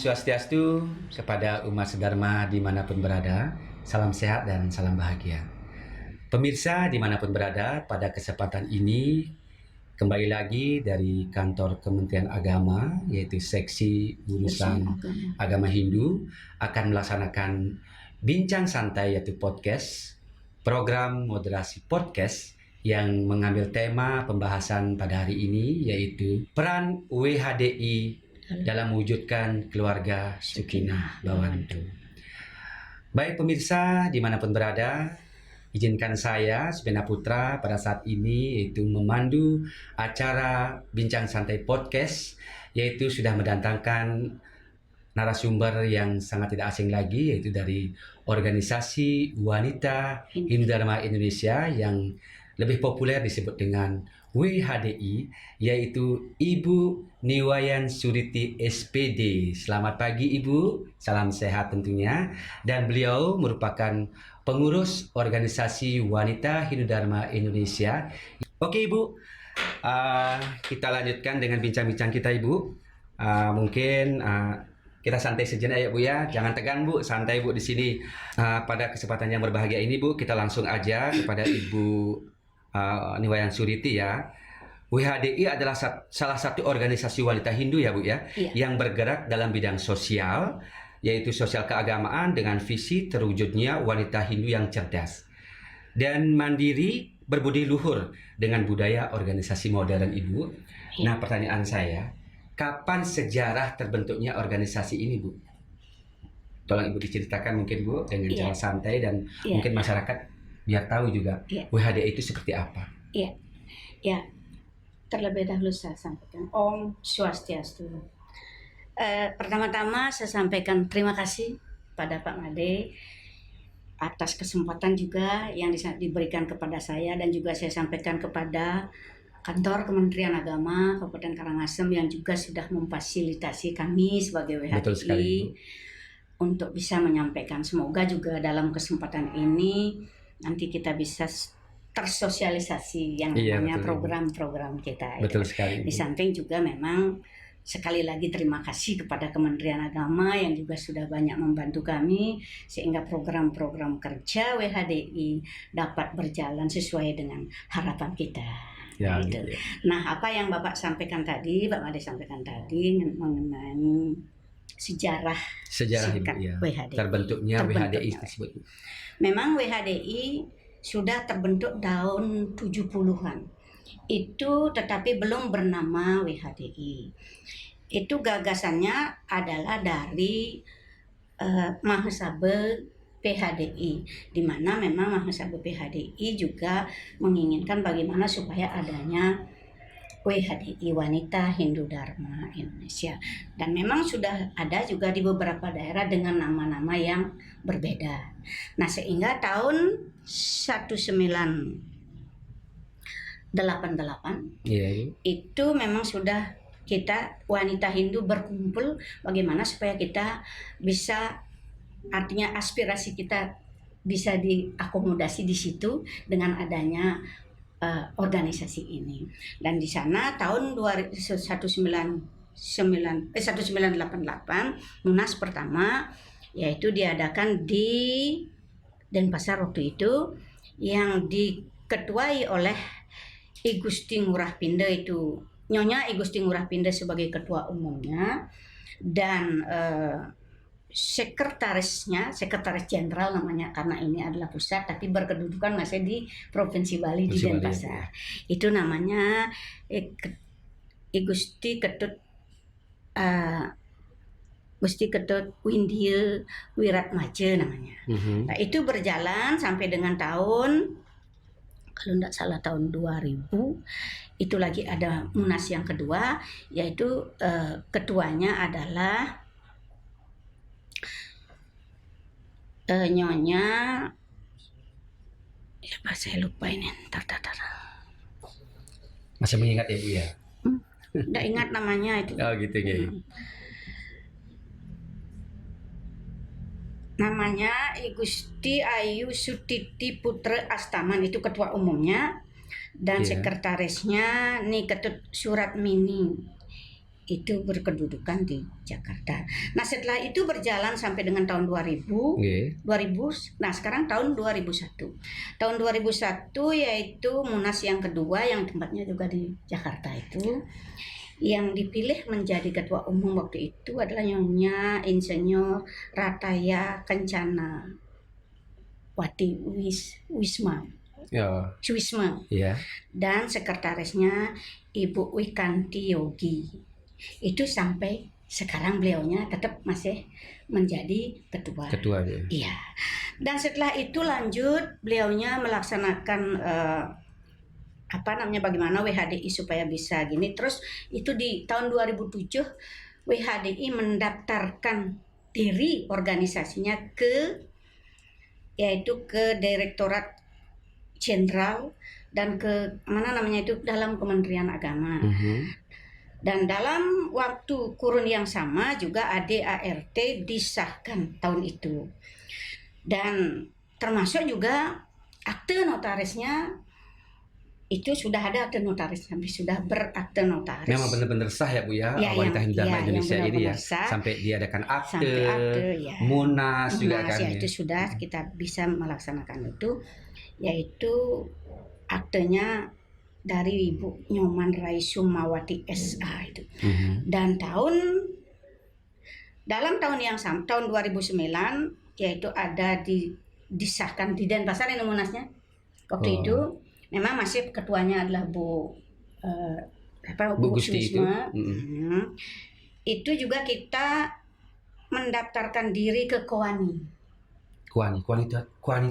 Swastiastu kepada umat sedharma dimanapun berada. Salam sehat dan salam bahagia. Pemirsa dimanapun berada, pada kesempatan ini kembali lagi dari kantor Kementerian Agama, yaitu seksi urusan agama Hindu, akan melaksanakan bincang santai yaitu podcast, program moderasi podcast yang mengambil tema pembahasan pada hari ini yaitu peran WHDI dalam mewujudkan keluarga Sakinah Bawantu. Baik pemirsa dimanapun berada, izinkan saya Subena Putra pada saat ini yaitu memandu acara bincang santai podcast, yaitu sudah mendatangkan narasumber yang sangat tidak asing lagi, yaitu dari organisasi wanita Hindu Dharma Indonesia yang lebih populer disebut dengan WHDI, yaitu Ibu Niwayan Suriti SPD. Selamat pagi Ibu, salam sehat tentunya. Dan beliau merupakan pengurus organisasi wanita Hindu Dharma Indonesia. Oke Ibu, kita lanjutkan dengan bincang-bincang kita Ibu. Mungkin kita santai sejenak ya Bu ya, jangan tegang Bu, santai Bu di sini. Pada kesempatan yang berbahagia ini Bu, kita langsung aja kepada Ibu Niwayan Suriti ya. WHDI adalah salah satu organisasi wanita Hindu ya Bu ya, yang bergerak dalam bidang sosial, yaitu sosial keagamaan dengan visi terwujudnya wanita Hindu yang cerdas dan mandiri, berbudi luhur dengan budaya organisasi modern Ibu. Nah pertanyaan saya, kapan sejarah terbentuknya organisasi ini Bu? Tolong Ibu diceritakan mungkin Bu dengan cara santai dan mungkin masyarakat biar tahu juga WHDI itu seperti apa. Terlebih dahulu saya sampaikan Om Swastiastu. Pertama-tama saya sampaikan terima kasih pada Pak Made atas kesempatan juga yang diberikan kepada saya, dan juga saya sampaikan kepada kantor Kementerian Agama Kabupaten Karangasem yang juga sudah memfasilitasi kami sebagai WHDI untuk bisa menyampaikan. Semoga juga dalam kesempatan ini nanti kita bisa tersosialisasi yang namanya program-program kita. Betul sekali. Di samping juga memang sekali lagi terima kasih kepada Kementerian Agama yang juga sudah banyak membantu kami sehingga program-program kerja WHDI dapat berjalan sesuai dengan harapan kita. Nah, apa yang Bapak sampaikan tadi, Pak Made sampaikan tadi mengenai sejarah WHDI. Terbentuknya WHDI tersebut. Memang WHDI sudah terbentuk tahun 70-an. Itu tetapi belum bernama WHDI. Itu gagasannya adalah dari Mahasabha PHDI, di mana memang Mahasabha PHDI juga menginginkan bagaimana supaya adanya WHDI Wanita Hindu Dharma Indonesia, dan memang sudah ada juga di beberapa daerah dengan nama-nama yang berbeda. Nah sehingga tahun 1988 itu memang sudah kita wanita Hindu berkumpul bagaimana supaya kita bisa, artinya aspirasi kita bisa diakomodasi di situ dengan adanya organisasi ini. Dan di sana tahun 1988 Munas pertama yaitu diadakan di Denpasar waktu itu, yang diketuai oleh I Gusti Ngurah Pindah, itu Nyonya I Gusti Ngurah Pindah sebagai ketua umumnya, dan sekretaris jenderal namanya, karena ini adalah pusat tapi berkedudukan masih di Provinsi Bali di Denpasar. Itu namanya Gusti Ketut Windia Wiratmaja namanya. Nah, itu berjalan sampai dengan tahun, kalau tidak salah tahun 2000, itu lagi ada Munas yang kedua, yaitu ketuanya adalah Nyonya, saya lupa ini, Masih mengingat ya Bu ya? Tidak ingat namanya itu. Oh gitu ya. Namanya I Gusti Ayu Sutiti Putra Astaman, itu ketua umumnya, dan sekretarisnya Ni Ketut Surat Mini. itu berkedudukan di Jakarta. Nah setelah itu berjalan sampai dengan tahun 2000, Nggih. 2000. Nah sekarang tahun 2001. Tahun 2001 yaitu Munas yang kedua yang tempatnya juga di Jakarta itu. Yang dipilih menjadi ketua umum waktu itu adalah Nyonya Insinyur Rataya Kencana Wati Wisma. Ya. Suisma. Iya. Dan sekretarisnya Ibu Wikanti Yogi. Itu sampai sekarang beliaunya tetap masih menjadi ketua. Ketua ya. Iya. Dan setelah itu lanjut beliaunya melaksanakan bagaimana WHDI supaya bisa gini. Terus itu di tahun 2007 WHDI mendaftarkan diri organisasinya yaitu ke Direktorat Jenderal dan ke dalam Kementerian Agama. Dan dalam waktu kurun yang sama juga ADART disahkan tahun itu. Dan termasuk juga akte notarisnya itu sudah ada akte notaris, sampai sudah berakte notaris. Memang benar-benar sah ya Bu ya, Ya, Wanita Hindu Dharma Indonesia yang ini ya. benar-benar sah. Sampai diadakan akte, Sampai akte ya. Munas juga kan Ya, ya. itu sudah kita bisa melaksanakan itu, yaitu aktenya dari Ibu Nyoman Raisumawati SA itu. Dan dalam tahun yang sama, tahun 2009 yaitu ada disahkan di Denpasar ini Munasnya. Waktu itu memang masih ketuanya adalah Bu Gusti itu. Suisma. Itu juga kita mendaftarkan diri ke KOANI. KOANI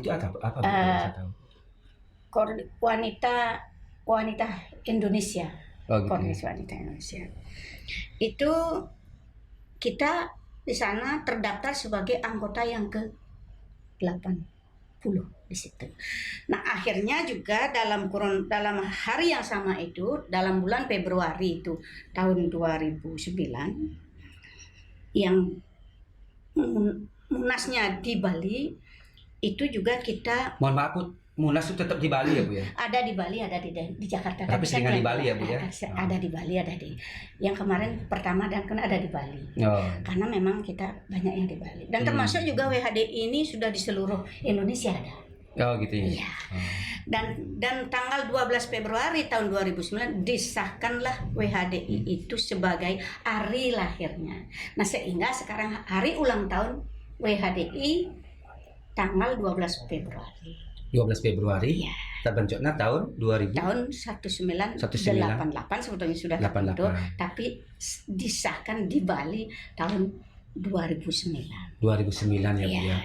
itu apa? Apa Bu, kalau saya tahu? Wanita Indonesia. Oh, gitu. Koordinasi Wanita Indonesia. Itu kita di sana terdaftar sebagai anggota yang ke-80 di situ. Nah, akhirnya juga dalam hari yang sama itu, dalam bulan Februari itu tahun 2009 yang Munasnya di Bali itu juga kita. Mohon maaf Bu, Munas itu tetap di Bali ya Bu ya? Ada di Bali, ada di Jakarta. Tapi seringan di Bali ya Bu ya? Ada di Bali, ada di yang kemarin pertama dan kan ada di Bali. Karena memang kita banyak yang di Bali. Dan termasuk juga WHDI ini sudah di seluruh Indonesia ada. Oh gitu ya. Iya. Dan tanggal 12 Februari tahun 2009 disahkanlah WHDI itu sebagai hari lahirnya. Nah, sehingga sekarang hari ulang tahun WHDI tanggal 12 Februari. 12 Februari. Iya. Terbentuknya tahun 2000. Tahun 1988 sebetulnya sudah terbentuk, tapi disahkan di Bali tahun 2009. 2009 ya Bu ya.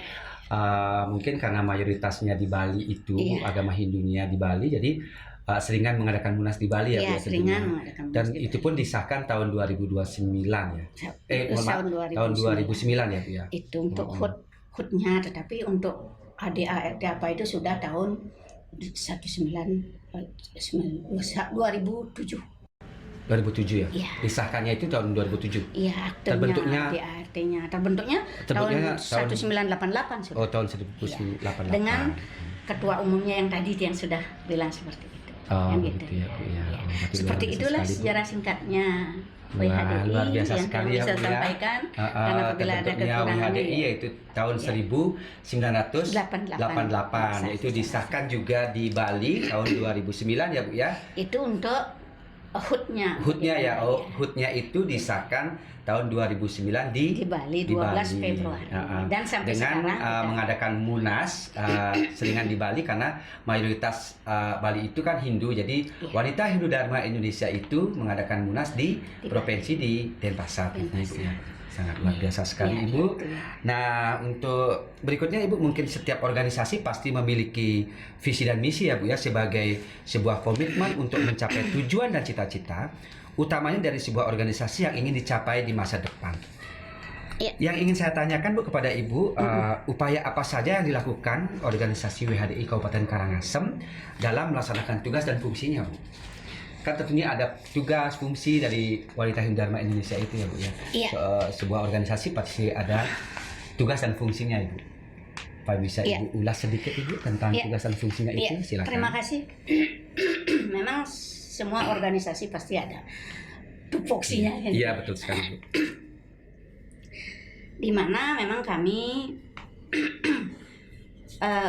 Mungkin karena mayoritasnya di Bali itu agama Hindunya di Bali, jadi seringan mengadakan Munas di Bali ya Bu ya. Seringan mengadakan Munas. Dan itu pun disahkan tahun 2029 ya. Tahun 2009 ya Bu ya. Itu untuk HUT-nya, tetapi untuk ADART apa itu sudah tahun 2007. 2007 ya? Iya. Disahkannya itu tahun 2007? Iya, terbentuknya terbentuknya tahun 1988 sudah. Oh, tahun 1988. Dengan ketua umumnya yang tadi yang sudah bilang seperti itu. Oh, gitu. Ya, Bu, ya. Seperti itulah sekali, sejarah singkatnya WHDI luar biasa yang sekali kami ya, bisa Bu, sampaikan. Karena apabila ada kekurangan WHDI yaitu tahun 1988, yaitu disahkan juga di Bali tahun 2009 ya Bu ya. Itu untuk HUT-nya ya. HUT-nya itu disahkan tahun 2009 di Bali 12 Februari. Dan sampai dengan sekarang mengadakan Munas seringan di Bali karena mayoritas Bali itu kan Hindu. Jadi Wanita Hindu Dharma Indonesia itu mengadakan Munas di provinsi di Denpasar. Sangat luar biasa sekali Ibu. Nah, untuk berikutnya Ibu, mungkin setiap organisasi pasti memiliki visi dan misi ya Bu ya, sebagai sebuah komitmen untuk mencapai tujuan dan cita-cita utamanya dari sebuah organisasi yang ingin dicapai di masa depan. Yang ingin saya tanyakan Bu kepada Ibu, upaya apa saja yang dilakukan organisasi WHDI Kabupaten Karangasem dalam melaksanakan tugas dan fungsinya Bu? Kan tentunya ada tugas fungsi dari Wanita Hindu Dharma Indonesia itu ya Bu ya. Sebuah organisasi pasti ada tugas dan fungsinya Ibu. Apa bisa Ibu ulas sedikit Ibu tentang tugas dan fungsinya itu? Silakan. Terima kasih. Memang semua organisasi pasti ada tupoksinya. Iya, betul sekali, Bu. Di mana memang kami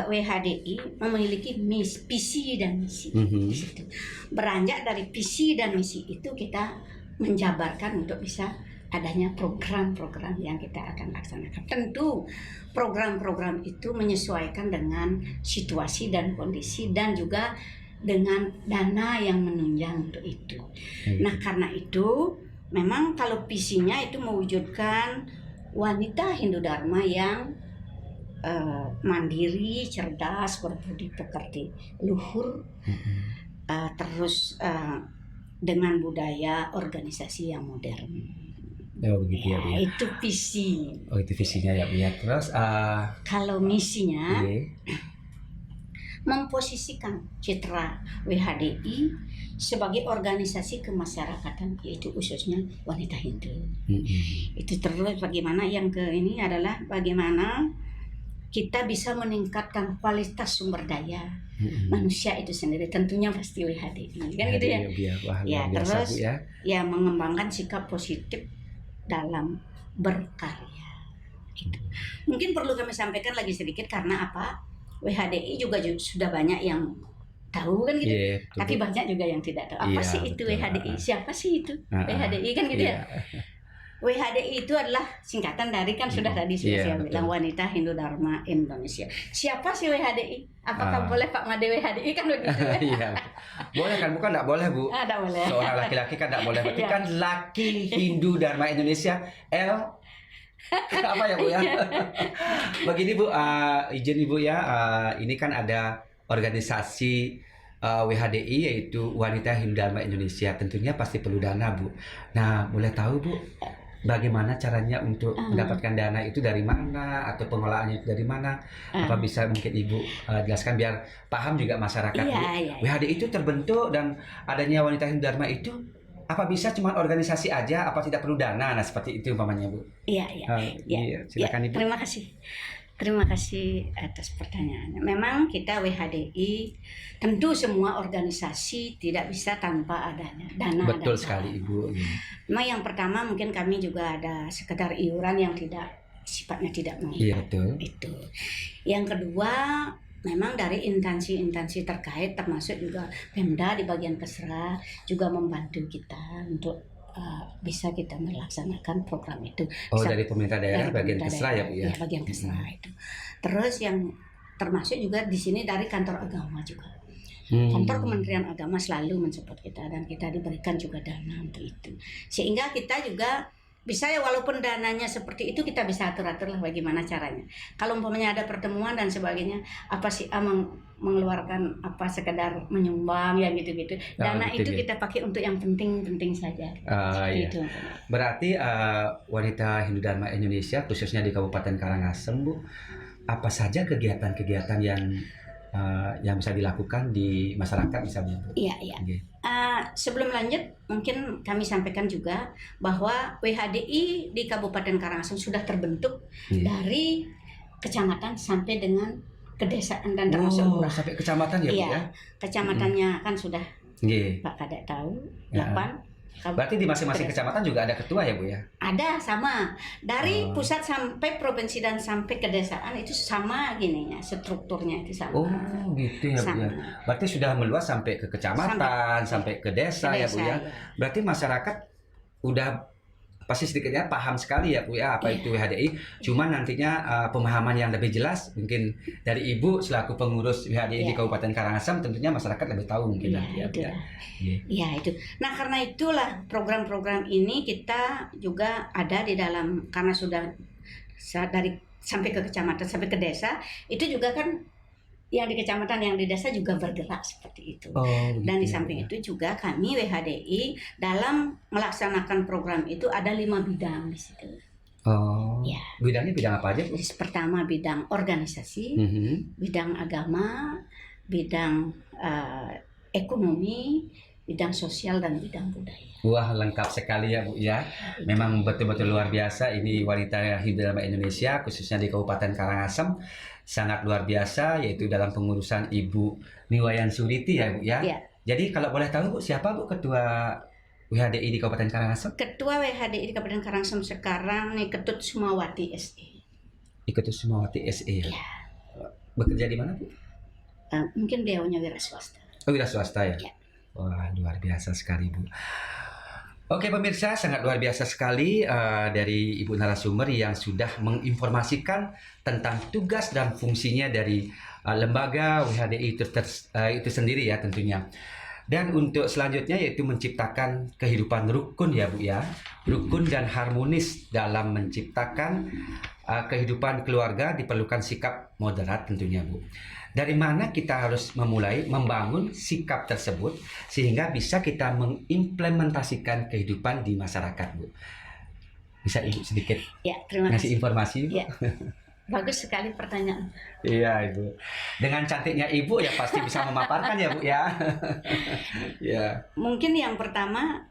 WHDI memiliki visi dan misi. Di situ. Beranjak dari visi dan misi itu kita menjabarkan untuk bisa adanya program-program yang kita akan laksanakan. Tentu program-program itu menyesuaikan dengan situasi dan kondisi dan juga dengan dana yang menunjang untuk itu. Nah, karena itu memang kalau visinya itu mewujudkan wanita Hindu Dharma yang mandiri, cerdas, berbudi pekerti, luhur, terus dengan budaya organisasi yang modern. Oh, begitu ya, Bu. Itu visi. Oh, itu visinya ya, Bu ya. Terus Kalau misinya iya. memposisikan citra WHDI sebagai organisasi kemasyarakatan, yaitu khususnya wanita Hindu. Itu terus bagaimana yang ke ini adalah bagaimana kita bisa meningkatkan kualitas sumber daya manusia itu sendiri, tentunya pasti WHDI kan gitu ya. Wah, Ya, luar biasa, terus Bu ya. ya mengembangkan sikap positif dalam berkarya. Gitu. Mungkin perlu kami sampaikan lagi sedikit karena apa? WHDI juga sudah banyak yang tahu kan gitu. Iya, betul, Tapi Bu. banyak juga yang tidak tahu. Apa Iya, sih itu betul. WHDI? Siapa sih itu WHDI kan gitu Iya. ya. WHDI itu adalah singkatan dari kan sudah tadi sudah Iya, saya betul. bilang Wanita Hindu Dharma Indonesia. Siapa sih WHDI? Apakah boleh Pak Made WHDI kan begitu? Iya. Boleh kan? Bukan enggak boleh, Bu. Tidak boleh. Seorang laki-laki kan enggak boleh. Berarti Iya. kan laki Hindu Dharma Indonesia L apa ya, Bu ya? Begini, Bu, izin Ibu ya, ini kan ada organisasi WHDI yaitu Wanita Hindu Dharma Indonesia. Tentunya pasti perlu dana, Bu. Nah, boleh tahu, Bu, bagaimana caranya untuk mendapatkan dana itu dari mana atau pengolahannya itu dari mana? Apa bisa mungkin Ibu jelaskan biar paham juga masyarakat, Bu? Iya. WHDI itu terbentuk dan adanya Wanita Hindu Dharma itu apa bisa cuma organisasi aja? Apa tidak perlu dana? Nah, seperti itu umpamanya, Bu. Iya. Iya, silakan, Ibu. Terima kasih atas pertanyaannya. Memang kita WHDI tentu semua organisasi tidak bisa tanpa adanya dana. Betul dan sekali, Ibu. Memang yang pertama mungkin kami juga ada sekedar iuran yang tidak sifatnya tidak Iya, mengikat. betul. Itu. Yang kedua, memang dari instansi-instansi terkait termasuk juga Pemda di bagian Kesra juga membantu kita untuk bisa kita melaksanakan program itu. Oh, dari pemerintah daerah bagian pemerintah Kesra ya, Bu ya? Iya, bagian Kesra itu. Terus yang termasuk juga di sini dari kantor agama juga. Kantor Kementerian Agama selalu mensupport kita dan kita diberikan juga dana untuk itu. Sehingga kita juga bisa ya walaupun dananya seperti itu kita bisa atur-atur lah bagaimana caranya. Kalau umpamanya ada pertemuan dan sebagainya, apa sih mengeluarkan apa sekedar menyumbang ya gitu-gitu. Dana itu kita pakai untuk yang penting-penting saja. Iya. Itu. Berarti Wanita Hindu Dharma Indonesia khususnya di Kabupaten Karangasem, Bu, apa saja kegiatan-kegiatan yang bisa dilakukan di masyarakat misalnya, Bu? Iya. Okay. Sebelum lanjut, mungkin kami sampaikan juga bahwa WHDI di Kabupaten Karangasem sudah terbentuk dari kecamatan sampai dengan kedesaan dan termasuk lurah. Sampai kecamatan ya, Bu ya? Kecamatannya kan sudah Nggih. Pak Kadek tahu, Ya. 8. Berarti di masing-masing kecamatan juga ada ketua ya, Bu ya? Ada sama. Dari pusat sampai provinsi dan sampai kedesaan itu sama gininya, strukturnya itu sama. Oh, gitu ya, Bu ya. Berarti sudah meluas sampai ke kecamatan, sampai ke desa ya, Bu ya. Berarti masyarakat udah pasti sedikitnya paham sekali ya, Bu ya, apa itu WHDI. Cuma nantinya pemahaman yang lebih jelas mungkin dari Ibu selaku pengurus WHDI di Kabupaten Karangasem, tentunya masyarakat lebih tahu mungkin ya. Ya, itu. Nah, karena itulah program-program ini kita juga ada di dalam, karena sudah dari sampai ke kecamatan sampai ke desa, itu juga kan yang di kecamatan, yang di desa juga bergerak seperti itu. Dan di samping itu juga kami WHDI dalam melaksanakan program itu ada 5 bidang di situ. Ya. Bidangnya bidang apa aja, Bu? Pertama bidang organisasi, bidang agama, bidang ekonomi, bidang sosial dan bidang budaya. Wah, lengkap sekali ya, Bu ya. Memang betul-betul luar biasa ini Wanita Hindu Dharma Indonesia khususnya di Kabupaten Karangasem. Sangat luar biasa, yaitu dalam pengurusan Ibu Niwayan Suriti ya, Bu ya. Jadi kalau boleh tahu, Bu, siapa Bu ketua WHDI di Kabupaten Karangasem? Ketua WHDI di Kabupaten Karangasem sekarang nih Ketut Sumawati SE. Ikut Sumawati SE. Ya. Bekerja di mana, Bu? Mungkin beliaunya wira swasta. Oh, wira swasta ya? Ya. Wah, luar biasa sekali, Bu. Oke pemirsa, sangat luar biasa sekali dari Ibu narasumber yang sudah menginformasikan tentang tugas dan fungsinya dari lembaga WHDI itu sendiri ya tentunya. Dan untuk selanjutnya yaitu menciptakan kehidupan rukun ya Bu ya. Rukun dan harmonis dalam menciptakan kehidupan keluarga diperlukan sikap moderat tentunya Bu. Dari mana kita harus memulai membangun sikap tersebut sehingga bisa kita mengimplementasikan kehidupan di masyarakat, Bu. Bisa Ibu sedikit Ya, terima ngasih kasih. informasi, Bu? Ya. Bagus sekali pertanyaan. Iya, Ibu. Dengan cantiknya Ibu ya pasti bisa memaparkan ya, Bu ya. Ya. Mungkin yang pertama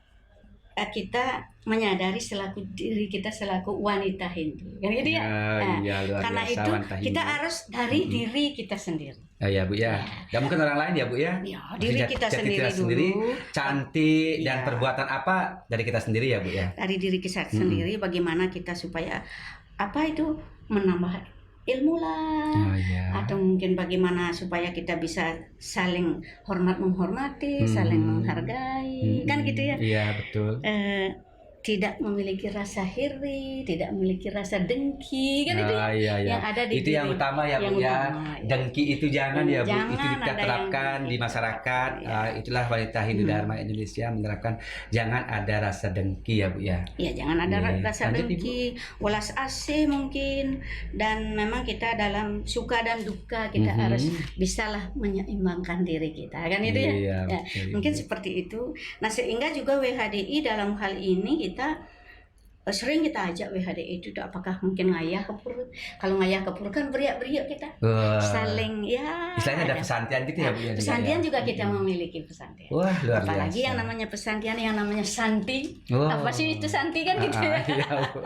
kita menyadari selaku diri kita selaku wanita Hindu. Kan gitu ya. Nah, Iya, luar karena biasa, itu wanita kita Hindu. harus dari diri kita sendiri. Ya, Bu ya. Dan mungkin orang lain ya, Bu ya. Ya, diri Jati- kita jati sendiri sendiri, dulu. cantik dan Iya. perbuatan apa dari kita sendiri ya, Bu ya. Dari diri kita sendiri bagaimana kita supaya apa itu menambah ilmu lah. Oh, iya. Atau mungkin bagaimana supaya kita bisa saling menghormati, saling menghargai, kan gitu ya. Iya, betul. Tidak memiliki rasa iri, tidak memiliki rasa dengki, kan itu ya. Iya, iya. Yang ada di Itu yang diri. utama ya, Bu Yang ya. utama, ya. Dengki itu jangan ya, Bu. Jangan Itu kita ada yang terapkan di dengki. masyarakat. Ya. Itulah wanita Hindu Dharma Indonesia menerapkan jangan ada rasa dengki ya, Bu ya. Ya, jangan ada Iya. rasa Lanjut, Ibu. dengki, welas asih mungkin, dan memang kita dalam suka dan duka kita harus bisalah menyeimbangkan diri kita, kan itu ya. Iya, Ya, betul, mungkin Ibu. seperti itu. Nah, sehingga juga WHDI dalam hal ini kita sering kita ajak WHDI itu apakah mungkin ngayah ke purut. Kalau ngayah ke purut kan beriak-beriak kita. Wah. Saling ya. Istilahnya ada pesantian gitu ya, Bu ya. Pesantian juga ya? kita memiliki pesantian. Wah, luar Apalagi biasa. yang namanya pesantian yang namanya santi. Wow. Apa sih itu santi kan gitu ya. Iya, Bu.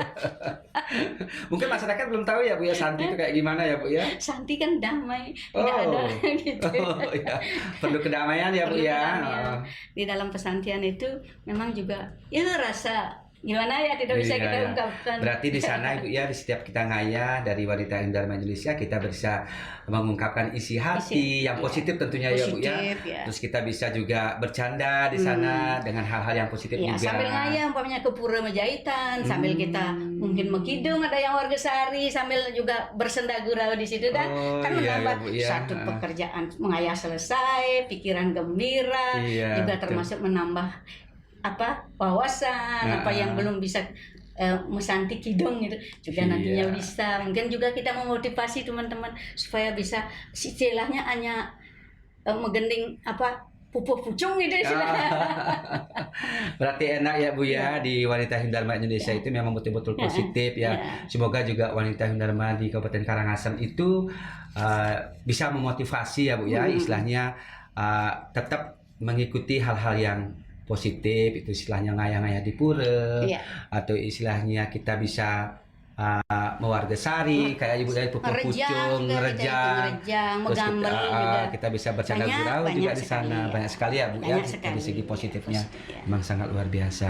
Mungkin masyarakat belum tahu ya, Bu ya, santi itu kayak gimana ya, Bu ya. Santi kan damai, tidak ada gitu. Oh, iya. Perlu kedamaian ya, Bu Perlu ya. kedamaian. Di dalam pesantian itu memang juga ya rasa gimana ya tidak bisa Iya, kita iya. ungkapkan. Berarti di sana Ibu ya, di setiap kita ngaya dari wanita Hindu Dharma Indonesia kita bisa mengungkapkan isi hati yang iya. positif tentunya ya, Bu ya. Positif, ya. Terus kita bisa juga bercanda di sana dengan hal-hal yang positif Ya, juga. sambil ngayah umpamanya ke pura Majahitan, sambil kita mungkin Mekidung ada yang warga sari, sambil juga bersenda gurau di situ kan. Oh, Kan iya, menambah iya, Bu, iya. satu pekerjaan mengayah selesai, pikiran gembira, Iya, juga betul. termasuk menambah wawasan, apa yang belum bisa mesanti kidung gitu juga nantinya Iya. bisa. Mungkin juga kita memotivasi teman-teman supaya bisa istilahnya hanya menggending pupuh pucung gitu istilahnya. Berarti enak ya, Bu ya, di wanita Hindu Dharma Indonesia itu memang betul-betul positif ya. Semoga juga wanita Hindu Dharma di Kabupaten Karangasem itu bisa memotivasi ya, Bu ya, istilahnya tetap mengikuti hal-hal yang positif, itu istilahnya ngayah-ngayah di pura, Iya. atau istilahnya kita bisa mewarga sari kayak Ibu dari pupuk pucung, ngerejang, terus menggambar kita, juga. kita bisa bercanda Banyak, gurau juga banyak di sekali, sana, ya. banyak sekali ya, Bu ya, Banyak sekali, dari segi ya, positifnya positif, ya. memang sangat luar biasa.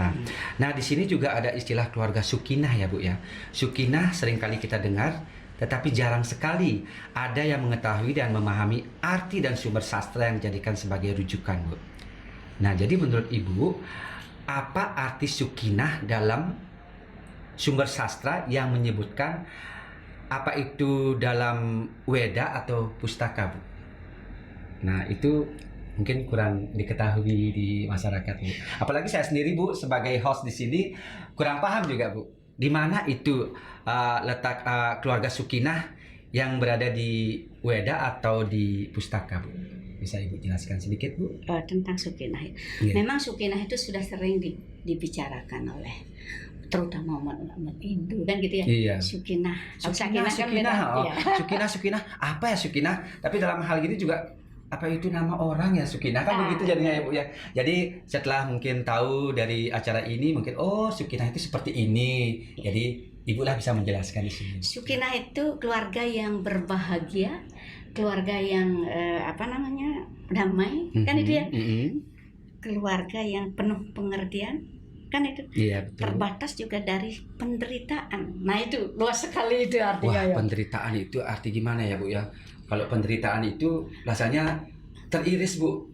Nah, di sini juga ada istilah keluarga Sukinah ya, Bu ya. Sukinah seringkali kita dengar, tetapi jarang sekali ada yang mengetahui dan memahami arti dan sumber sastra yang dijadikan sebagai rujukan, Bu. Nah, jadi menurut Ibu, apa arti Sukinah dalam sumber sastra yang menyebutkan apa itu dalam Weda atau pustaka, Bu? Nah, itu mungkin kurang diketahui di masyarakat, Bu. Apalagi saya sendiri, Bu, sebagai host di sini kurang paham juga, Bu. Di mana itu letak keluarga Sukinah yang berada di Weda atau di pustaka, Bu? Bisa Ibu jelaskan sedikit, Bu? Tentang Sukinah. Iya. Memang Sukinah itu sudah sering dibicarakan oleh terutama umat Hindu kan gitu ya. Iya. Sukinah. Sukinah, kan Sukinah, beda. oh. Iya. Sukinah, apa ya Sukinah? Tapi dalam hal gini juga apa itu nama orang ya Sukinah kan begitu jadinya ya, Bu ya. Jadi setelah mungkin tahu dari acara ini mungkin Sukinah itu seperti ini. Jadi Ibu lah bisa menjelaskan di sini. Sukinah itu keluarga yang berbahagia, keluarga yang damai, kan itu ya. keluarga yang penuh pengertian, kan itu Iya, betul. terbatas juga dari penderitaan. Nah itu luas sekali itu Wah, artinya ya. penderitaan itu arti gimana ya Bu ya? Kalau penderitaan itu rasanya teriris Bu.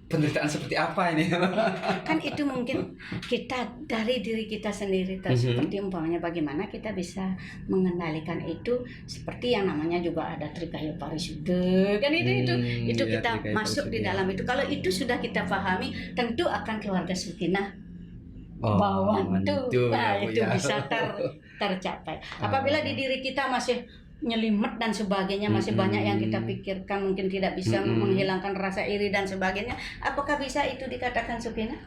Penderitaan seperti apa ini? Kan itu mungkin kita dari diri kita sendiri seperti umpamanya bagaimana kita bisa mengendalikan itu, seperti yang namanya juga ada Trikaya Parisude kan itu Ya, kita Trikaya masuk di Parisude, dalam itu. Kalau itu sudah kita pahami, tentu akan keluarga sakinah mantu nah ya, Bu, itu ya. bisa tercapai. Apabila di diri kita masih nyelimet dan sebagainya, masih banyak yang kita pikirkan, mungkin tidak bisa menghilangkan rasa iri dan sebagainya, apakah bisa itu dikatakan sakinah?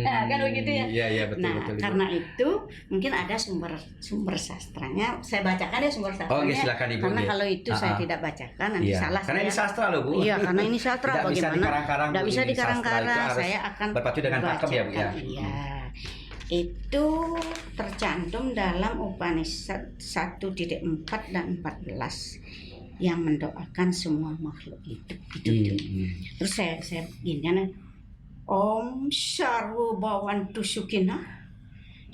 Nah, kan begitu ya. Iya, betul, Nah, betul, Ibu. karena itu mungkin ada sumber sastranya. Saya bacakan ya sumber sastranya. Oke, silakan Ibu. Karena Iya. kalau itu saya tidak bacakan nanti Iya. salah. Karena ini saya. sastra loh Bu. Iya, karena ini sastra. Tidak bisa bagaimana? dikarang-karang, Tidak Bu. bisa Ini sastra itu dikarang-karang. harus Saya akan berpacu dengan pakem ya, Bu, ya. Iya. Itu tercantum dalam Upanishad 1.4 dan 14 yang mendoakan semua makhluk hidup. Terus saya gini kan, Om Sarwa Bhavantu Sukhina,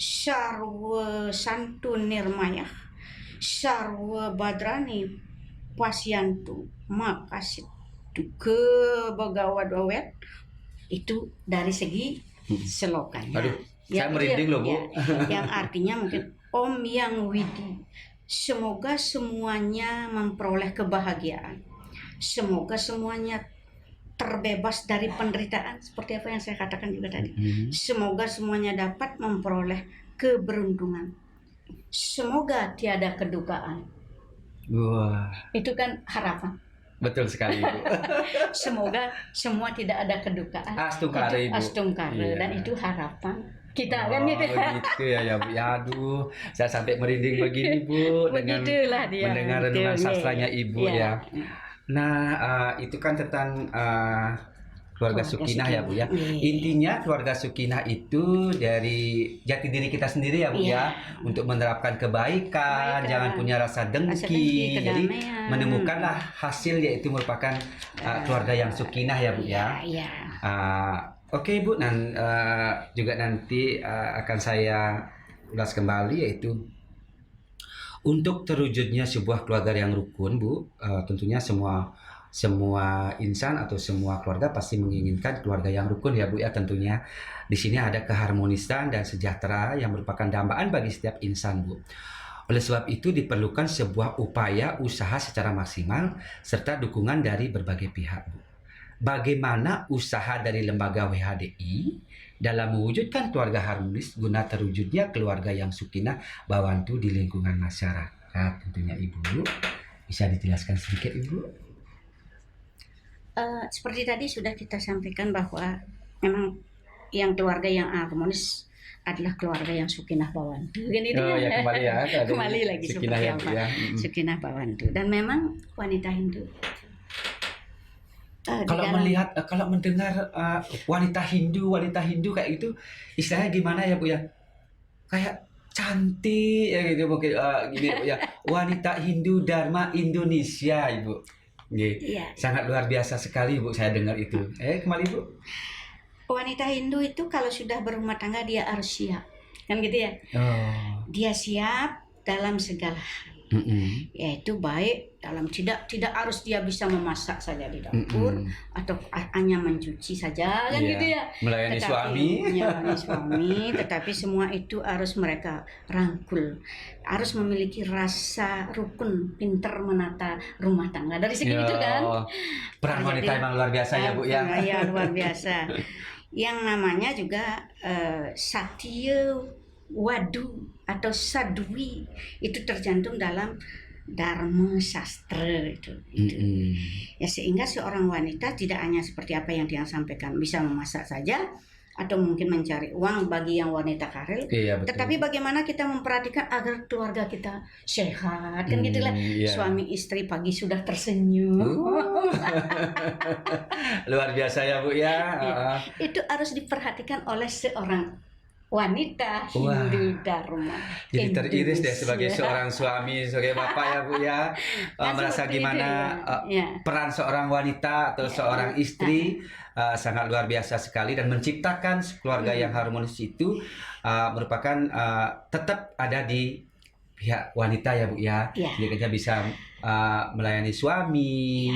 Sarwa Santu Nirmaya, Sarwa Badrani Pasyantu Makasit Duga Bhagavad Awet. Itu dari segi selokanya. Aduh, saya merinding loh Bu. Yang artinya mungkin Om Yang Widi, semoga semuanya memperoleh kebahagiaan, semoga semuanya terbebas dari penderitaan, seperti apa yang saya katakan juga tadi. Semoga semuanya dapat memperoleh keberuntungan, semoga tiada kedukaan. Wah, Itu kan harapan. betul sekali Bu. Semoga semua tidak ada kedukaan. Astungkara Ibu. Astungkara, Iya. dan itu harapan kita kan gitu. Gitu ya Bu. Ya aduh, saya sampai merinding begini Bu dengan Begitulah dia. mendengar renungan sastranya Ibu ya. Nah, itu kan tentang keluarga sakinah ya Bu ya. Intinya keluarga sakinah itu dari jati diri kita sendiri ya Bu ya, untuk menerapkan kebaikan, jangan punya rasa dengki. Jadi menemukanlah hasil, yaitu merupakan keluarga yang sakinah ya Bu ya. Iya. Oke Bu, juga nanti akan saya ulas kembali, yaitu untuk terwujudnya sebuah keluarga yang rukun Bu, tentunya semua insan atau semua keluarga pasti menginginkan keluarga yang rukun ya Bu ya. Tentunya di sini ada keharmonisan dan sejahtera yang merupakan dambaan bagi setiap insan Bu. Oleh sebab itu diperlukan sebuah upaya usaha secara maksimal serta dukungan dari berbagai pihak Bu. Bagaimana usaha dari lembaga WHDI dalam mewujudkan keluarga harmonis guna terwujudnya keluarga yang sakinah bawantu di lingkungan masyarakat, tentunya Ibu bisa dijelaskan sedikit Ibu? Seperti tadi sudah kita sampaikan bahwa memang yang keluarga yang harmonis adalah keluarga yang sakinah bawantu. Kembali ya. Kembali lagi sakinah seperti ya, apa? Bu, ya. Sakinah bawantu. Dan memang wanita Hindu. Kalau mendengar wanita Hindu kayak gitu, istilahnya gimana ya Bu ya? Kayak cantik ya gitu mungkin, gini ya Bu ya. Wanita Hindu Dharma Indonesia Ibu. Iya. Sangat luar biasa sekali Bu, saya dengar itu. Kembali Bu. Wanita Hindu itu kalau sudah berumah tangga dia harus siap, kan gitu ya. Dia siap dalam segala hal. Yaitu baik dalam tidak harus dia bisa memasak saja di dapur atau hanya mencuci saja kan gitu ya. Melayani suami. Tetapi semua itu harus mereka rangkul, harus memiliki rasa rukun, pintar menata rumah tangga dari segi itu kan. Peran wanita memang luar biasa ya Bu ya. Ya luar biasa. Yang namanya juga Satya Wadu atau Sadwi itu tercantum dalam Dharma Sastra itu. Ya, sehingga seorang wanita tidak hanya seperti apa yang dia sampaikan bisa memasak saja atau mungkin mencari uang bagi yang wanita karir, tetapi bagaimana kita memperhatikan agar keluarga kita sehat kan gitulah. Suami istri pagi sudah tersenyum. Luar biasa ya Bu ya. Itu harus diperhatikan oleh seorang wanita Wah. Hindu Dharma Jadi teriris deh Indonesia. sebagai seorang suami, sebagai bapak ya Bu ya, Kan merasa seperti itu gimana ya. peran seorang wanita atau Ya, seorang istri sangat luar biasa sekali, dan menciptakan keluarga yang harmonis itu merupakan tetap ada di pihak wanita ya Bu ya. Ya. Jadi kita bisa melayani suami,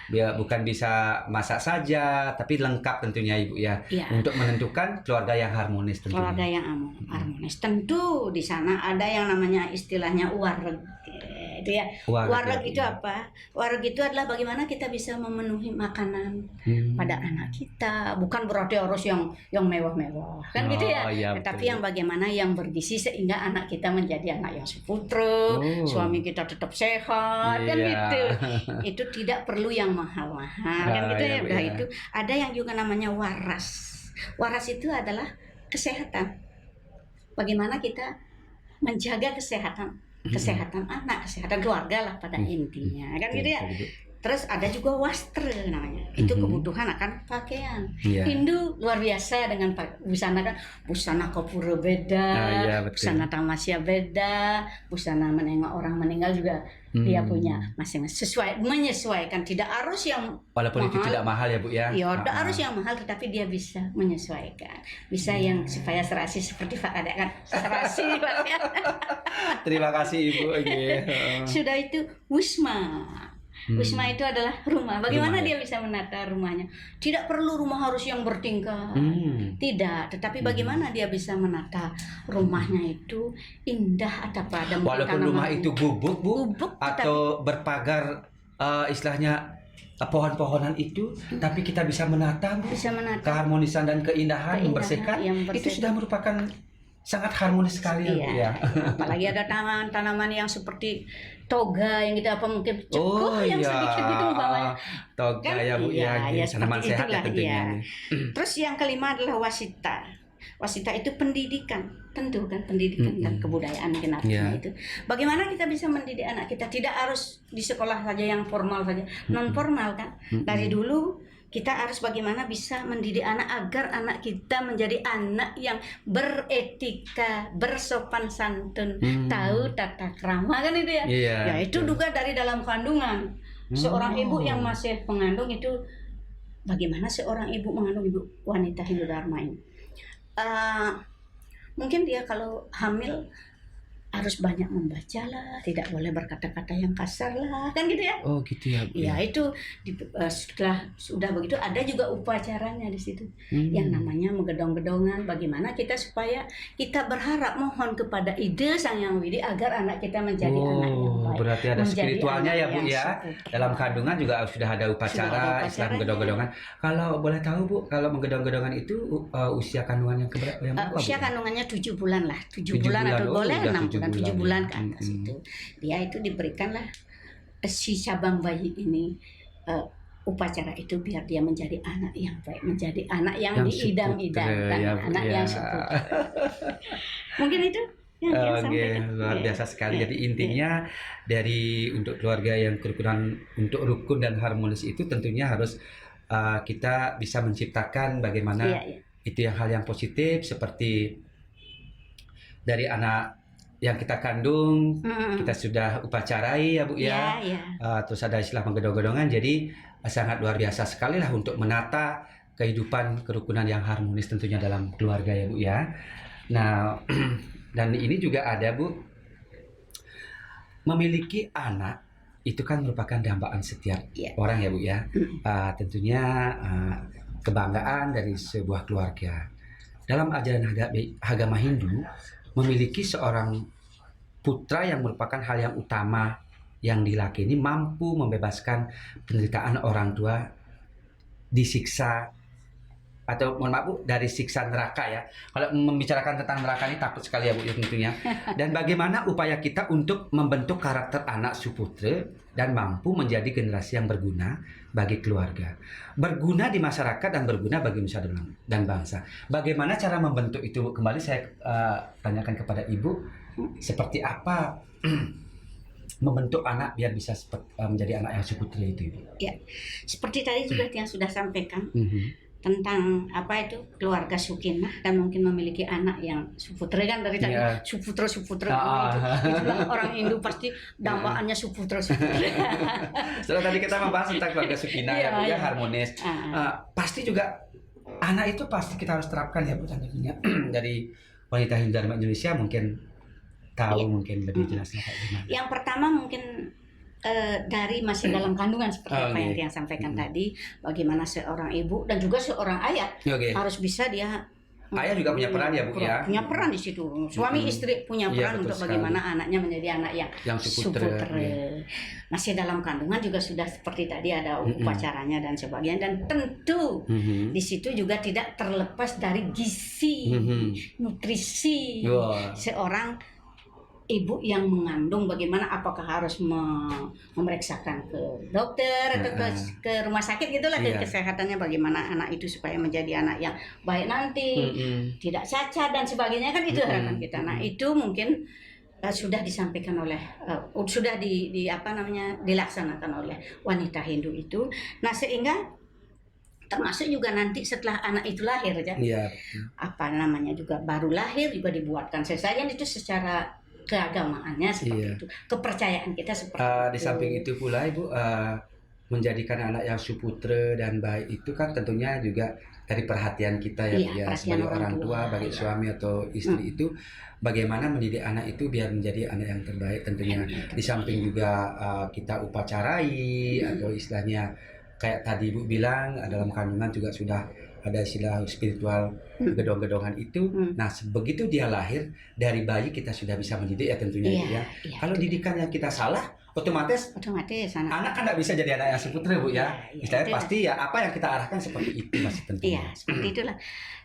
dia bukan bisa masak saja, tapi lengkap tentunya Ibu ya, Ya. untuk menentukan keluarga yang harmonis tentunya. Keluarga yang harmonis. Tentu di sana ada yang namanya istilahnya wareg. Itu ya. Wareg itu apa? Wareg itu adalah bagaimana kita bisa memenuhi makanan pada anak kita. Bukan berarti harus yang mewah-mewah. Kan gitu ya. Iya, Tetapi betul. yang bagaimana yang bergizi sehingga anak kita menjadi anak yang seputra, suami kita tetap sehat, kan Iya. gitu. Itu tidak perlu yang mahal-mahal, kan gitu iya, ya. Udah iya. itu ada yang juga namanya waras. Waras itu adalah kesehatan. Bagaimana kita menjaga kesehatan anak, kesehatan keluarga lah pada intinya, kan gitu ya. Terus ada juga wastra namanya, itu kebutuhan akan pakaian. Iya. Hindu luar biasa dengan busana, kan busana kapura beda, Iya, betul. busana tamasya beda, busana menengok orang meninggal juga dia punya masing-masing, menyesuaikan, tidak harus yang Walaupun itu mahal. tidak mahal ya Bu ya. ya tidak harus yang mahal, tetapi dia bisa menyesuaikan, bisa yang supaya serasi seperti Pak Ada kan, serasi Pak ya. Terima kasih Ibu. Oke. Sudah itu wisma. Wisma itu adalah rumah. Bagaimana Rumah, ya. dia bisa menata rumahnya? Tidak perlu rumah harus yang bertingkat. Tidak, tetapi bagaimana dia bisa menata rumahnya itu indah atau pada Walaupun rumah itu gubuk Bu, Gubuk, atau berpagar istilahnya pohon-pohonan itu, tapi kita bisa menata Bu, bisa menata keharmonisan dan keindahan, membersihkan, yang itu bersih. sudah merupakan sangat harmonis sekali ya Bu Iya. ya. Apalagi ada tanaman yang seperti toga yang kita apa mungkin cukup yang sedikit gitu umpamanya. Toga Kan? ya Bu Iya, ya, ya, tanaman seperti sehat ya itulah, tentunya. iya. nih. Terus yang kelima adalah wasita. Wasita itu pendidikan, tentu kan pendidikan dan kebudayaan mungkin artinya Iya. itu. Bagaimana kita bisa mendidik anak kita? Tidak harus di sekolah saja yang formal saja, non formal kan. Dari dulu kita harus bagaimana bisa mendidik anak agar anak kita menjadi anak yang beretika, bersopan santun, tahu tata krama kan itu ya. Iya. Ya itu juga dari dalam kandungan. Seorang ibu yang masih mengandung itu bagaimana seorang ibu mengandung ibu wanita Hindu Dharma ini. Mungkin dia kalau hamil harus banyak membaca lah, tidak boleh berkata-kata yang kasar lah, kan gitu ya. Oh gitu ya Bu. Ya itu setelah sudah begitu ada juga upacaranya di situ yang namanya menggedong-gedongan. Bagaimana kita supaya kita berharap mohon kepada ide Sang Yang Widi agar anak kita menjadi anak yang baik. Berarti ada menjadi spiritualnya anak ya Bu yang ya. seputar. Dalam kandungan juga sudah ada upacara, Sudah ada Islam upacaranya. menggedong-gedongan. Kalau boleh tahu Bu, kalau menggedong-gedongan itu usia kandungan yang berapa Usia Bu? kandungannya 7 bulan lah, 7 7 bulan atau bulan. Oh, boleh udah 6 bulan, 7 bulan ke ya. atas itu. Dia itu diberikanlah si cabang bayi ini upacara itu biar dia menjadi anak yang baik, menjadi anak yang diidam-idamkan, ya, anak yang seputar. Mungkin itu yang dia Oke, sampaikan. luar Iya. biasa sekali. Jadi intinya dari untuk keluarga yang kerukunan, untuk rukun dan harmonis itu tentunya harus kita bisa menciptakan bagaimana Iya, iya. itu yang hal yang positif, seperti dari anak yang kita kandung kita sudah upacarai ya Bu ya. Iya, iya. Terus ada istilah menggedong-gedongan, jadi sangat luar biasa sekali lah untuk menata kehidupan kerukunan yang harmonis tentunya dalam keluarga ya Bu ya. Nah dan ini juga ada Bu, memiliki anak itu kan merupakan dambaan setiap Iya. orang ya Bu ya. Tentunya kebanggaan dari sebuah keluarga. Dalam ajaran agama Hindu, memiliki seorang putra yang merupakan hal yang utama yang dilakini, mampu membebaskan penderitaan orang tua disiksa, atau mohon maaf Bu, dari siksa neraka ya. Kalau membicarakan tentang neraka ini takut sekali ya Bu ya tentunya. Dan bagaimana upaya kita untuk membentuk karakter anak suputra dan mampu menjadi generasi yang berguna bagi keluarga, berguna di masyarakat dan berguna bagi nusa dan bangsa. Bagaimana cara membentuk itu Bu? Kembali saya tanyakan kepada Ibu, seperti apa membentuk anak biar bisa menjadi anak yang suputra itu Ibu? Ya, seperti tadi juga yang sudah sampaikan. tentang apa itu keluarga Sukinah dan mungkin memiliki anak yang suputra kan dari tadi suputra itulah orang Hindu pasti dambaannya suputra. Setelah tadi kita membahas tentang keluarga Sukinah ya Bu ya, harmonis. Pasti juga anak itu pasti kita harus terapkan ya Bu tentunya. Dari wanita Hindu Dharma Indonesia mungkin tahu mungkin lebih jelasnya kayak gimana. Yang pertama mungkin dari masih dalam kandungan seperti apa yang Tiang sampaikan tadi, bagaimana seorang ibu dan juga seorang ayah harus bisa dia. Ayah juga punya peran ya Bu ya. Punya peran di situ. Suami istri punya peran untuk bagaimana anaknya menjadi anak yang suputra. Masih dalam kandungan juga sudah seperti tadi ada upacaranya dan sebagainya, dan tentu di situ juga tidak terlepas dari gizi, nutrisi seorang ibu yang mengandung, bagaimana apakah harus memeriksakan ke dokter atau ke rumah sakit gitulah, ke kesehatannya bagaimana anak itu supaya menjadi anak yang baik nanti, tidak cacat dan sebagainya kan, itu harapan kita. Nah itu mungkin sudah disampaikan oleh sudah dilaksanakan oleh wanita Hindu itu. Nah sehingga termasuk juga nanti setelah anak itu lahir juga baru lahir juga dibuatkan sesajen, itu secara keagamaannya seperti itu, kepercayaan kita seperti itu. Di samping itu pula Ibu, menjadikan anak yang suputra dan baik itu kan tentunya juga dari perhatian kita ya sebagai orang tua, bagi suami atau istri itu bagaimana mendidik anak itu biar menjadi anak yang terbaik tentunya. Di samping juga kita upacarai atau istilahnya kayak tadi Ibu bilang dalam kandungan juga sudah ada istilah spiritual gedong-gedongan itu. Nah begitu dia lahir, dari bayi kita sudah bisa mendidik ya tentunya Kalau didikan yang kita salah, otomatis anak kan tidak bisa jadi anak yang suputra Bu ya. Istilahnya pasti ya apa yang kita arahkan seperti itu masih tentunya. Seperti itulah.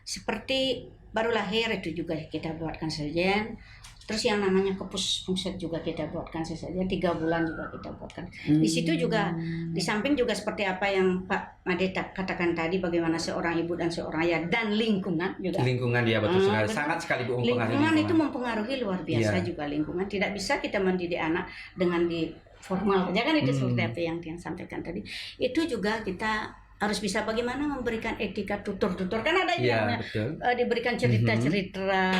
Seperti baru lahir itu juga kita buatkan sesajen. Terus yang namanya kepus pungset juga kita buatkan sesajen, 3 bulan juga kita buatkan. Di situ juga di samping juga seperti apa yang Pak Made katakan tadi, bagaimana seorang ibu dan seorang ayah dan lingkungan juga. Lingkungan dia betul sekali, sangat sekali Bu mempengaruhi. Lingkungan itu mempengaruhi luar biasa juga lingkungan. Tidak bisa kita mendidik anak dengan di formal aja kan, itu seperti apa yang sampaikan tadi. Itu juga kita harus bisa bagaimana memberikan etika tutur-tutur, kan ada yang diberikan cerita-cerita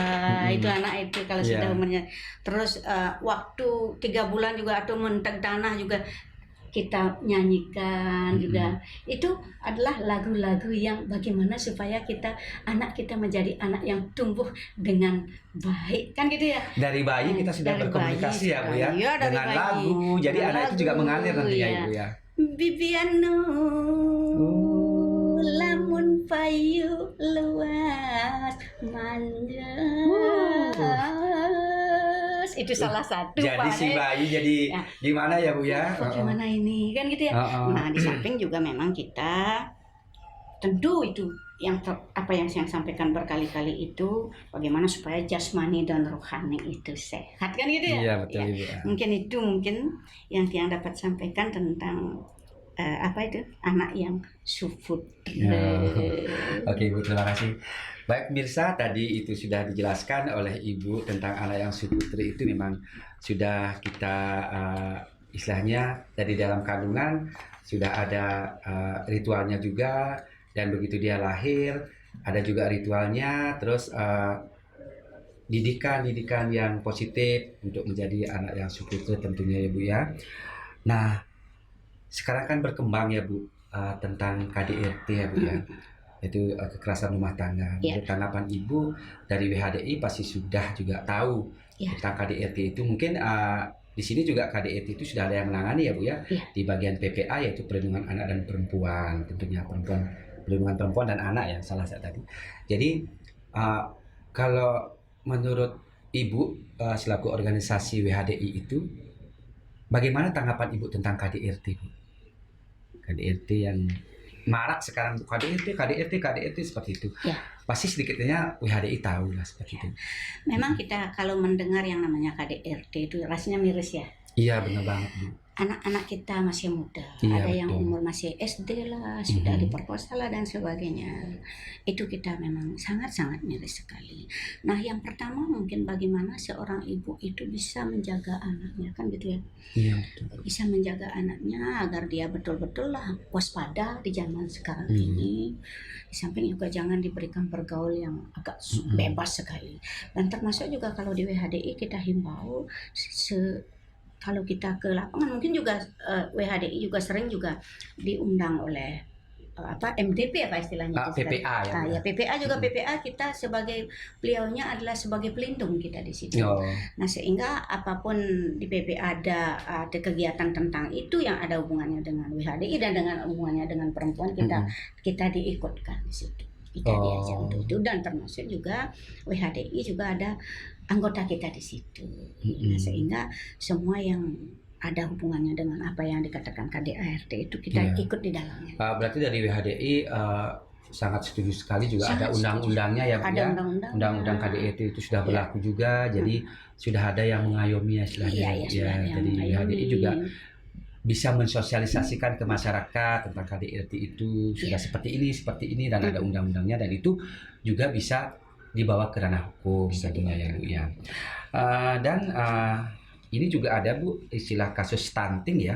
itu anak itu kalau sudah umurnya. Terus waktu 3 bulan juga atau mentek tanah juga kita nyanyikan juga. Itu adalah lagu-lagu yang bagaimana supaya anak kita menjadi anak yang tumbuh dengan baik kan gitu ya. Dari bayi kita sudah berkomunikasi ya Bu ya, dengan lagu. Jadi anak itu juga mengalir nantinya Ibu ya. Bibiano lamun payu luas manjas, itu salah satu. Jadi si bayi jadi gimana ya Bu ya? Gimana ini kan gitu ya. Nah di samping juga memang kita tentu itu yang saya sampaikan berkali-kali itu, bagaimana supaya jasmani dan rohani itu sehat kan gitu ya. Iya betul Ibu. Mungkin itu yang Tiang dapat sampaikan tentang anak yang suputra. Oke Ibu, terima kasih. Baik pemirsa, tadi itu sudah dijelaskan oleh Ibu tentang anak yang suputra itu memang sudah kita istilahnya dari dalam kandungan sudah ada ritualnya juga, dan begitu dia lahir ada juga ritualnya. Terus didikan yang positif untuk menjadi anak yang suputra tentunya ya Bu ya. Nah sekarang kan berkembang ya Bu tentang KDRT ya Bu ya, itu kekerasan rumah tangga. Menurut tanggapan Ibu dari WHDI pasti sudah juga tahu tentang KDRT itu. Mungkin di sini juga KDRT itu sudah ada yang menangani ya Bu ya, di bagian PPA yaitu perlindungan anak dan perempuan, tentunya perlindungan perempuan dan anak ya salah satu tadi. Jadi kalau menurut Ibu selaku organisasi WHDI itu, bagaimana tanggapan Ibu tentang KDRT Bu? KDRT yang marak sekarang, KDRT seperti itu. Pasti sedikitnya WHDI tahu lah seperti itu. Memang kita kalau mendengar yang namanya KDRT itu rasanya miris ya. Iya benar banget Bu. Anak-anak kita masih muda, Iya ada yang betul. umur masih SD lah, sudah Mhm. diperkosa lah dan sebagainya. Itu kita memang sangat-sangat miris sekali. Nah, yang pertama mungkin bagaimana seorang ibu itu bisa menjaga anaknya, kan gitu ya. Iya betul. Bisa menjaga anaknya agar dia betul-betul lah waspada di zaman sekarang Mhm. ini. Di samping juga jangan diberikan pergaul yang agak Mhm. bebas sekali. Dan termasuk juga kalau di WHDI kita himbau kalau kita ke lapangan mungkin juga WHDI juga sering juga diundang oleh MDP apa istilahnya itu sekarang. PPA ya Bu Ya ya? PPA juga Mhm. PPA kita sebagai beliaunya adalah sebagai pelindung kita di situ. Oh. Nah sehingga apapun di PPA ada kegiatan tentang itu yang ada hubungannya dengan WHDI dan dengan hubungannya dengan perempuan Mhm. kita diikutkan di situ. Kita diajak Oh. untuk itu dan termasuk juga WHDI juga ada anggota kita di situ. Nah, Mhm. sehingga semua yang ada hubungannya dengan apa yang dikatakan KDART itu kita Iya. ikut di dalamnya. Berarti dari WHDI sangat setuju sekali juga ada Sangat setuju. undang-undangnya ya Bu Ada ya. undang-undangnya. Undang-undang KDRT itu sudah Iya. berlaku juga, jadi sudah ada yang mengayomi ya istilahnya Iya, ya ya Bu sudah ya. ada yang Jadi mengayomi. WHDI juga bisa mensosialisasikan ke masyarakat tentang KDRT itu sudah Iya. seperti ini dan ada undang-undangnya, dan itu juga bisa dibawa ke ranah hukum Bisa tentunya ya dibawa Bu ke ya. Dan ini juga ada Bu istilah kasus stunting ya,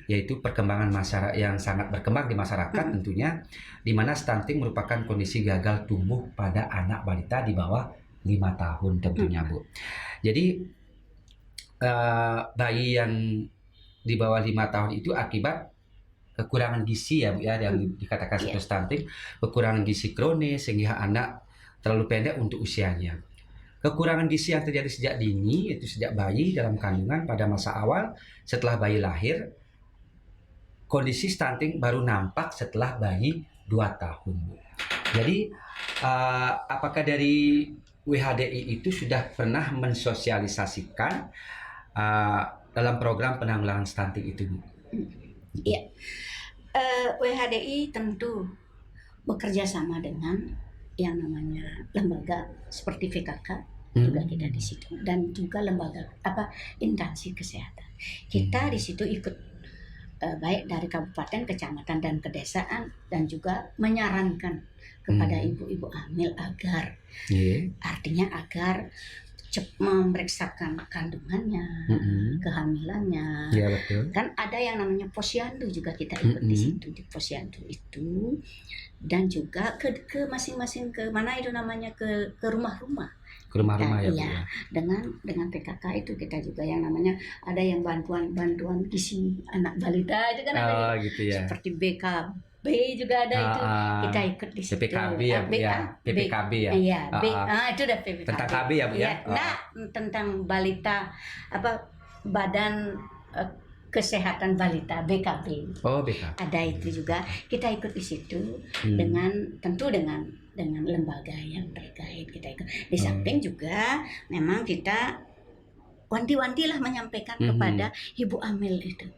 yaitu perkembangan masyarakat yang sangat berkembang di masyarakat tentunya, di mana stunting merupakan kondisi gagal tumbuh pada anak balita di bawah 5 tahun tentunya Bu. Jadi bayi yang di bawah 5 tahun itu akibat kekurangan gizi ya Bu ya, yang dikatakan Iya. stunting, kekurangan gizi kronis sehingga anak terlalu pendek untuk usianya. Kekurangan gizi yang terjadi sejak dini, yaitu sejak bayi dalam kandungan pada masa awal setelah bayi lahir. Kondisi stunting baru nampak setelah bayi 2 tahun. Jadi apakah dari WHDI itu sudah pernah mensosialisasikan dalam program penanggulangan stunting itu Bu? Iya. WHDI tentu bekerja sama dengan yang namanya lembaga seperti VKK juga kita di situ, dan juga lembaga instansi kesehatan. Kita di situ ikut baik dari kabupaten, kecamatan dan pedesaan, dan juga menyarankan kepada ibu-ibu hamil agar artinya agar memeriksakan kandungannya, kehamilannya. Iya betul. Kan ada yang namanya posyandu juga kita ikut di situ, di posyandu itu, dan juga ke masing-masing ke mana itu namanya ke rumah-rumah. Ke rumah-rumah ya Bu Iya, ya. dengan PKK itu kita juga yang namanya ada yang bantuan gizi anak balita itu kan ada Gitu ya. seperti BKB juga ada itu kita ikut di situ. PPKB ya Bu ya. PPKB ya. Iya, itu udah PPKB. Tentang KB ya Bu ya. Nah, tentang balita badan kesehatan balita BKB. Oh BKB. Ada itu juga kita ikut di situ tentu dengan lembaga yang terkait kita ikut. Di samping juga memang kita wanti-wanti lah menyampaikan kepada ibu hamil itu.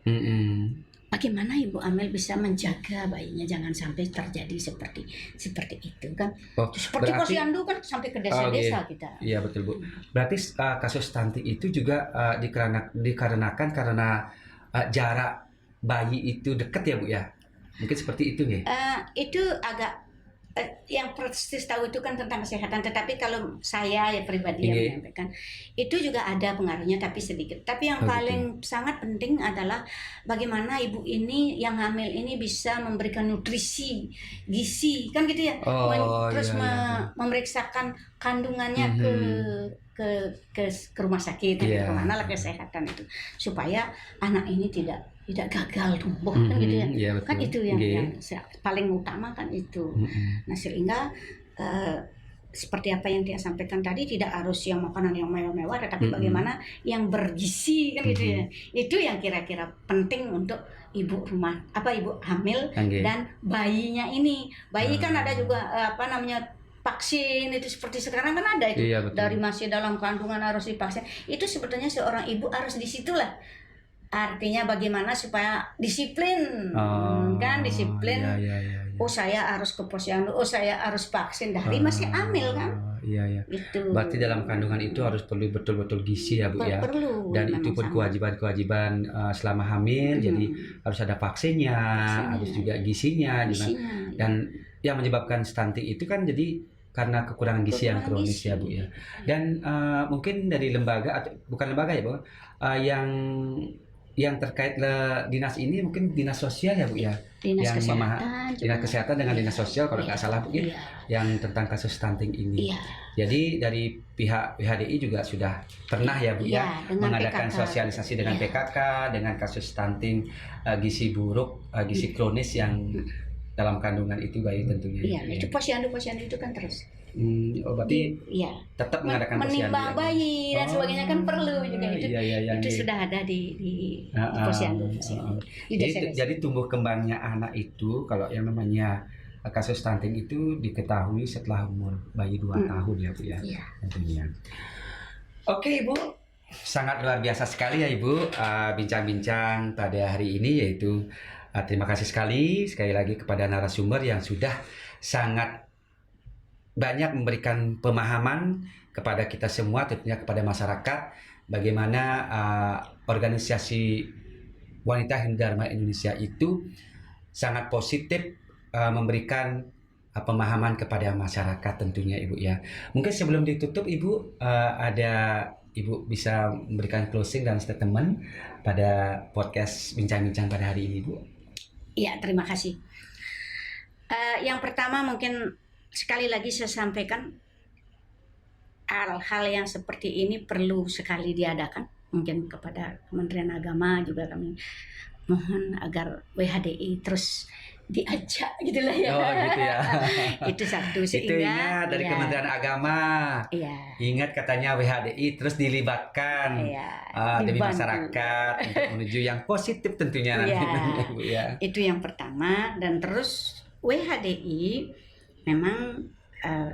Bagaimana ibu hamil bisa menjaga bayinya jangan sampai terjadi seperti itu kan. Seperti posyandu kan sampai ke desa-desa kita. Iya betul Bu. Berarti kasus stunting itu juga dikarenakan karena jarak bayi itu dekat ya Bu ya. Mungkin seperti itu ya. Itu agak yang persis tahu itu kan tentang kesehatan, tetapi kalau saya ya pribadi yang menyampaikan itu juga ada pengaruhnya tapi sedikit. Tapi yang paling sangat penting adalah bagaimana ibu ini yang hamil ini bisa memberikan nutrisi gizi kan gitu ya, terus memeriksakan kandungannya ke rumah sakit atau kemana lah kesehatan itu supaya anak ini tidak gagal tumbuh kan gitu ya. Kan itu yang paling utama kan itu. Nah sehingga seperti apa yang dia sampaikan tadi, tidak harus yang makanan yang mewah-mewah, tetapi bagaimana yang bergizi kan gitu ya. Itu yang kira-kira penting untuk ibu hamil dan bayinya ini. Bayi kan ada juga vaksin itu seperti sekarang kan ada itu. Dari masih dalam kandungan harus divaksin. Itu sebetulnya seorang ibu harus di situlah. Artinya bagaimana supaya disiplin, kan disiplin. Oh saya harus ke posyandu, oh saya harus vaksin dari masih hamil kan. iya ya. Itu Berarti dalam kandungan itu harus perlu betul-betul gizi ya Bu ya. perlu Dan memang itu pun sangat. kewajiban-kewajiban selama hamil. Jadi harus ada vaksinnya, harus juga gizinya, Isinya. dan yang menyebabkan stunting itu kan jadi karena kekurangan gizi yang Kekurangan kronis gizi. ya Bu ya. Dan mungkin dari lembaga atau bukan lembaga ya Bu, yang terkait dinas ini mungkin dinas sosial ya Bu ya. Dinas Yang Kesehatan juga. Dinas Kesehatan dengan Dinas Sosial kalau nggak salah Bu ya, Iya. yang tentang kasus stunting ini. Iya. Jadi dari pihak WHDI juga sudah pernah ya Bu ya, Dengan mengadakan PKK. sosialisasi dengan Iya. PKK, dengan kasus stunting gizi buruk, gizi kronis yang dalam kandungan itu bayi tentunya. Iya, itu posyandu-posyandu itu kan terus. Berarti Iya. tetap mengadakan Menimbang posyandu. bayi dan sebagainya kan perlu juga itu. Iya, Itu sudah ada di posyandu. Di desa-desa. Jadi tumbuh kembangnya anak itu kalau yang namanya kasus stunting itu diketahui setelah umur bayi 2 tahun ya Bu ya. Iya. Tentunya. Oke Ibu, sangat luar biasa sekali ya Ibu bincang-bincang pada hari ini, yaitu terima kasih sekali lagi kepada narasumber yang sudah sangat banyak memberikan pemahaman kepada kita semua, tentunya kepada masyarakat, bagaimana organisasi Wanita Hindu Dharma Indonesia itu sangat positif memberikan pemahaman kepada masyarakat tentunya Ibu ya. Mungkin sebelum ditutup Ibu, Ibu bisa memberikan closing dan statement pada podcast bincang-bincang pada hari ini Ibu. Iya, terima kasih. Yang pertama mungkin sekali lagi saya sampaikan, hal-hal yang seperti ini perlu sekali diadakan. Mungkin kepada Kementerian Agama juga kami mohon agar WHDI terus diajak gitulah ya. Oh gitu ya. Itu satu, Itu ingat dari Kementerian Agama. Iya. Ingat katanya WHDI terus dilibatkan demi Dibantu. masyarakat untuk menuju yang positif tentunya nanti Bu ya. Itu yang pertama, dan terus WHDI memang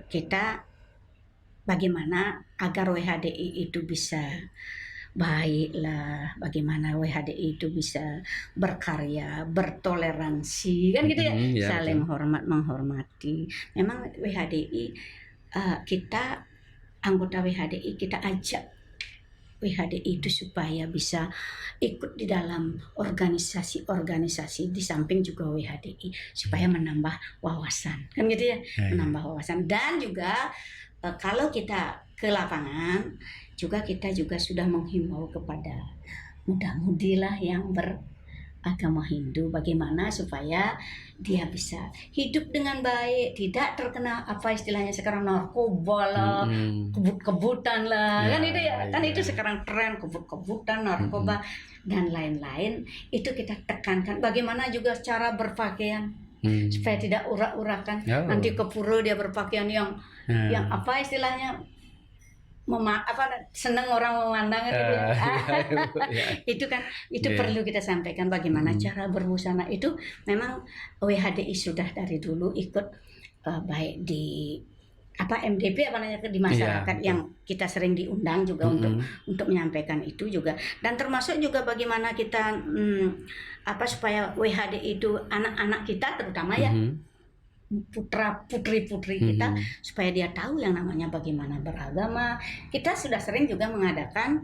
kita bagaimana agar WHDI itu bisa baiklah, bagaimana WHDI itu bisa berkarya, bertoleransi, kan gitu ya, Ya saling menghormati. Memang WHDI kita anggota WHDI kita ajak WHDI itu supaya bisa ikut di dalam organisasi-organisasi di samping juga WHDI supaya menambah wawasan, kan gitu ya, menambah wawasan. Dan juga kalau kita ke lapangan juga kita juga sudah menghimbau kepada muda-mudi lah yang beragama Hindu bagaimana supaya dia bisa hidup dengan baik, tidak terkena apa istilahnya sekarang narkoba lah, kebut-kebutan lah, kan itu ya, kan itu sekarang tren kebut-kebutan, narkoba dan lain-lain. Itu kita tekankan bagaimana juga cara berpakaian supaya tidak urak-urakan. Nanti ke pura dia berpakaian yang apa istilahnya senang orang memandang gitu. Itu kan perlu kita sampaikan bagaimana cara berbusana. Itu memang WHDI sudah dari dulu ikut baik di MDP di masyarakat yang kita sering diundang juga untuk menyampaikan itu juga, dan termasuk juga bagaimana kita supaya WHDI itu anak-anak kita terutama ya putri-putri kita supaya dia tahu yang namanya bagaimana beragama. Kita sudah sering juga mengadakan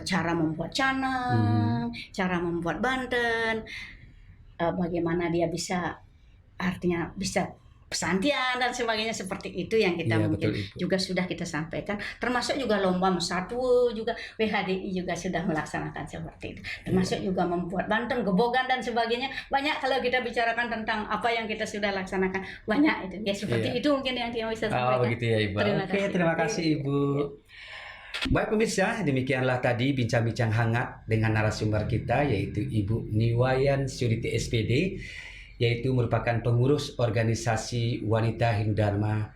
cara membuat canang, cara membuat banten, bagaimana dia bisa pesantian dan sebagainya, seperti itu yang kita mungkin juga sudah kita sampaikan. Termasuk juga lomba mesatu juga WHDI juga sudah melaksanakan seperti itu. Termasuk juga membuat banten, gebogan dan sebagainya. Banyak kalau kita bicarakan tentang apa yang kita sudah laksanakan, banyak itu. Ya seperti itu mungkin yang kita bisa sampaikan. Oh begitu ya Ibu. Terima kasih Ibu. Baik pemirsa, demikianlah tadi bincang-bincang hangat dengan narasumber kita, yaitu Ibu Niwayan Suriti SPD, yaitu merupakan pengurus organisasi Wanita Hindu Dharma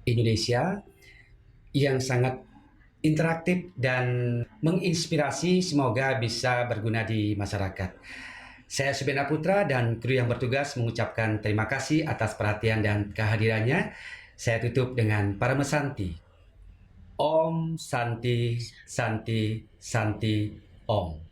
Indonesia yang sangat interaktif dan menginspirasi, semoga bisa berguna di masyarakat. Saya Subena Putra dan kru yang bertugas mengucapkan terima kasih atas perhatian dan kehadirannya. Saya tutup dengan Paramesanti. Om Santi Santi Santi Om.